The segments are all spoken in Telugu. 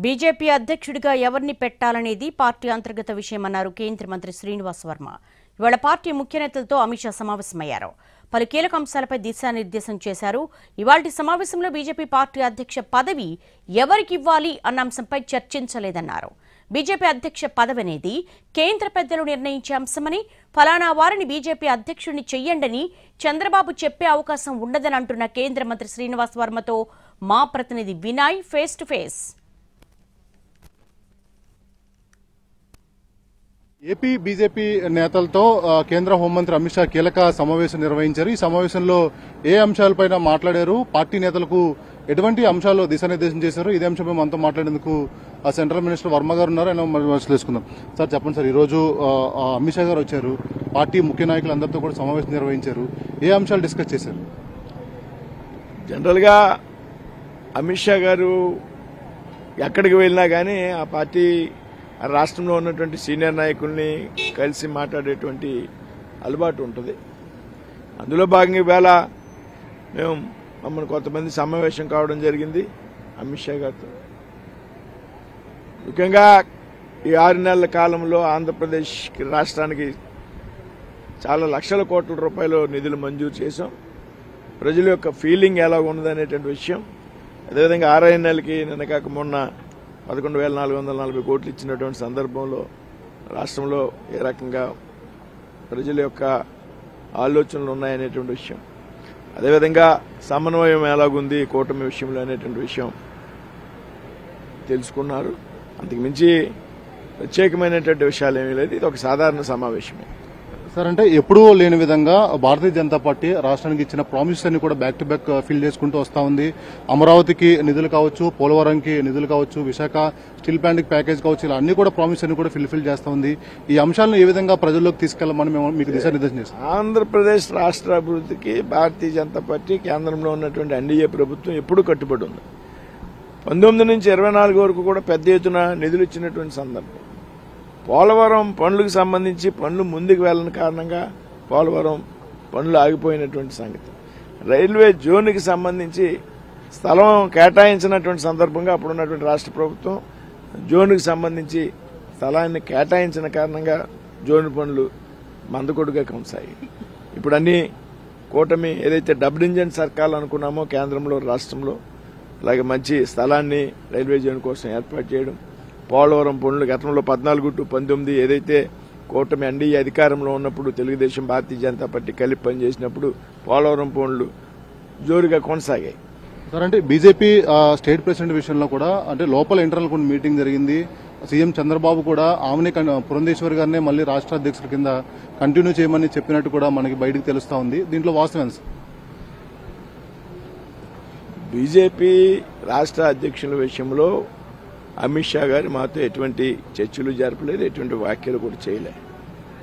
బీజేపీ అధ్యక్షుడిగా ఎవరిని పెట్టాలనేది పార్టీ అంతర్గత విషయమన్నారు కేంద్ర మంత్రి శ్రీనివాస్ వర్మ. ఇవాళ పార్టీ ముఖ్య నేతలతో అమిత్ షా సమావేశమయ్యారు. పలు కీలక అంశాలపై దిశానిర్దేశం చేశారు. ఇవాల్టి సమావేశంలో బీజేపీ పార్టీ అధ్యక్ష పదవి ఎవరికి ఇవ్వాలి అన్న అంశంపై చర్చించలేదన్నారు. బీజేపీ అధ్యక్ష పదవి అనేది కేంద్ర పెద్దలు నిర్ణయించే అంశమని, ఫలానా వారిని బీజేపీ అధ్యక్షుడిని చెయ్యండని చంద్రబాబు చెప్పే అవకాశం ఉండదని అంటున్న కేంద్ర మంత్రి శ్రీనివాస్ వర్మతో మా ప్రతినిధి Vinay face to face. AP BJP నేతలతో కేంద్ర హోంమంత్రి అమిత్ షా కీలక సమావేశం నిర్వహించారు. ఈ సమావేశంలో ఏ అంశాలపైన మాట్లాడారు, పార్టీ నేతలకు ఎటువంటి అంశాలు దిశానిర్దేశం చేశారు, ఇదే అంశంపై మనతో మాట్లాడేందుకు సెంట్రల్ మినిస్టర్ వర్మ గారు ఉన్నారు. ఆయన తెలుసుకుందాం. సార్ చెప్పండి సార్, ఈరోజు అమిత్ షా గారు వచ్చారు, పార్టీ ముఖ్య నాయకులందరితో కూడా సమావేశం నిర్వహించారు. ఏ అంశాలు డిస్కస్ చేశారు? జనరల్ గా అమిత్ షా గారు ఎక్కడికి వెళ్ళినా కానీ ఆ పార్టీ రాష్ట్రంలో ఉన్నటువంటి సీనియర్ నాయకుల్ని కలిసి మాట్లాడేటువంటి అలవాటు ఉంటుంది. అందులో భాగంగా ఈవేళ మమ్మల్ని కొంతమంది సమావేశం కావడం జరిగింది అమిత్ షా గారితో. ముఖ్యంగా ఈ 6 నెలల కాలంలో ఆంధ్రప్రదేశ్ రాష్ట్రానికి చాలా లక్షల కోట్ల రూపాయలు నిధులు మంజూరు చేశాం. ప్రజల యొక్క ఫీలింగ్ ఎలా ఉన్నదనేటువంటి విషయం, అదేవిధంగా 6 నెలలకి నిన్న కాక మొన్న 11,440 కోట్లు ఇచ్చినటువంటి సందర్భంలో రాష్ట్రంలో ఏ రకంగా ప్రజల యొక్క ఆలోచనలు ఉన్నాయనేటువంటి విషయం, అదేవిధంగా సమన్వయం ఎలాగుంది కూటమి విషయంలో అనేటువంటి విషయం తెలుసుకున్నారు. అంతకుమించి ప్రత్యేకమైనటువంటి విషయాలు ఏమీ లేదు. ఇది ఒక సాధారణ సమావేశమే. సార్, అంటే ఎప్పుడూ లేని విధంగా భారతీయ జనతా పార్టీ రాష్ట్రానికి ఇచ్చిన ప్రామిసెస్ అన్ని కూడా బ్యాక్ టు బ్యాక్ ఫిల్ చేసుకుంటూ వస్తా ఉంది. అమరావతికి నిధులు కావచ్చు, పోలవరంకి నిధులు కావచ్చు, విశాఖ స్టీల్ ప్లాంట్ ప్యాకేజ్ కావచ్చు, ఇలా అన్ని కూడా ప్రామిస్ అన్ని కూడా ఫిల్ చేస్తా ఉంది. ఈ అంశాలను ఏ విధంగా ప్రజల్లోకి తీసుకెళ్లామని మేము మీకు దిశానిర్దేశం చేస్తాం. ఆంధ్రప్రదేశ్ రాష్ట్ర అభివృద్ధికి భారతీయ జనతా పార్టీ కేంద్రంలో ఉన్నటువంటి ఎన్డీఏ ప్రభుత్వం ఎప్పుడూ కట్టుబడి ఉంది. 19 నుంచి 24 వరకు కూడా పెద్ద ఎత్తున నిధులు ఇచ్చినటువంటి సందర్భం. పోలవరం పనులకు సంబంధించి పనులు ముందుకు వెళ్లని కారణంగా పోలవరం పనులు ఆగిపోయినటువంటి సంగతి. రైల్వే జోన్కి సంబంధించి స్థలం కేటాయించినటువంటి సందర్భంగా అప్పుడున్నటువంటి రాష్ట్ర ప్రభుత్వం జోన్కి సంబంధించి స్థలాన్ని కేటాయించిన కారణంగా జోన్ పనులు మందకొడుగా కొనసాగాయి. ఇప్పుడు అన్ని కూటమి ఏదైతే డబుల్ ఇంజన్ సర్కార్ అనుకున్నామో కేంద్రంలో రాష్ట్రంలో, అలాగే మంచి స్థలాన్ని రైల్వే జోన్ కోసం ఏర్పాటు చేయడం, పోలవరం పనులు గతంలో 14 to 19 ఏదైతే కూటమి ఎన్డీఏ అధికారంలో ఉన్నప్పుడు తెలుగుదేశం భారతీయ జనతా పార్టీ కలిపి పనిచేసినప్పుడు పోలవరం పనులు జోరుగా కొనసాగాయి. సార్, అంటే బీజేపీ స్టేట్ ప్రెసిడెంట్ విషయంలో కూడా అంటే లోపల ఇంటర్నల్ కొన్ని మీటింగ్ జరిగింది. సీఎం చంద్రబాబు కూడా ఆమెనే పురంధేశ్వరి గారినే మళ్లీ రాష్ట్ర అధ్యక్షుల కింద కంటిన్యూ చేయమని చెప్పినట్టు కూడా మనకి బయటకు తెలుస్తా ఉంది. దీంట్లో వాస్తవం సార్? బీజేపీ రాష్ట్ర అధ్యక్షుల విషయంలో అమిత్ షా గారు మాతో ఎటువంటి చర్చలు జరపలేదు, ఎటువంటి వ్యాఖ్యలు కూడా చేయలేదు.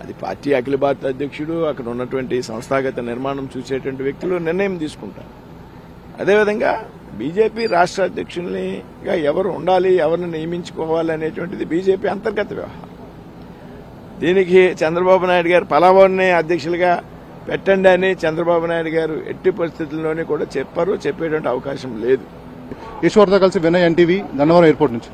అది పార్టీ అఖిల భారత అధ్యక్షుడు, అక్కడ ఉన్నటువంటి సంస్థాగత నిర్మాణం చూసేటువంటి వ్యక్తులు నిర్ణయం తీసుకుంటారు. అదేవిధంగా బీజేపీ రాష్ట్ర అధ్యక్షునిగా ఎవరు ఉండాలి, ఎవరిని నియమించుకోవాలి అనేటువంటిది బీజేపీ అంతర్గత వ్యవహారం. దీనికి చంద్రబాబు నాయుడు గారు పలావారిని అధ్యక్షులుగా పెట్టండి అని చంద్రబాబు నాయుడు గారు ఎట్టి పరిస్థితుల్లోనే కూడా చెప్పేటువంటి అవకాశం లేదు. ఈశ్వర్తో కలిసి వినయ్, ఎన్టీవీ, గన్నవరం ఎయిర్పోర్ట్ నుంచి.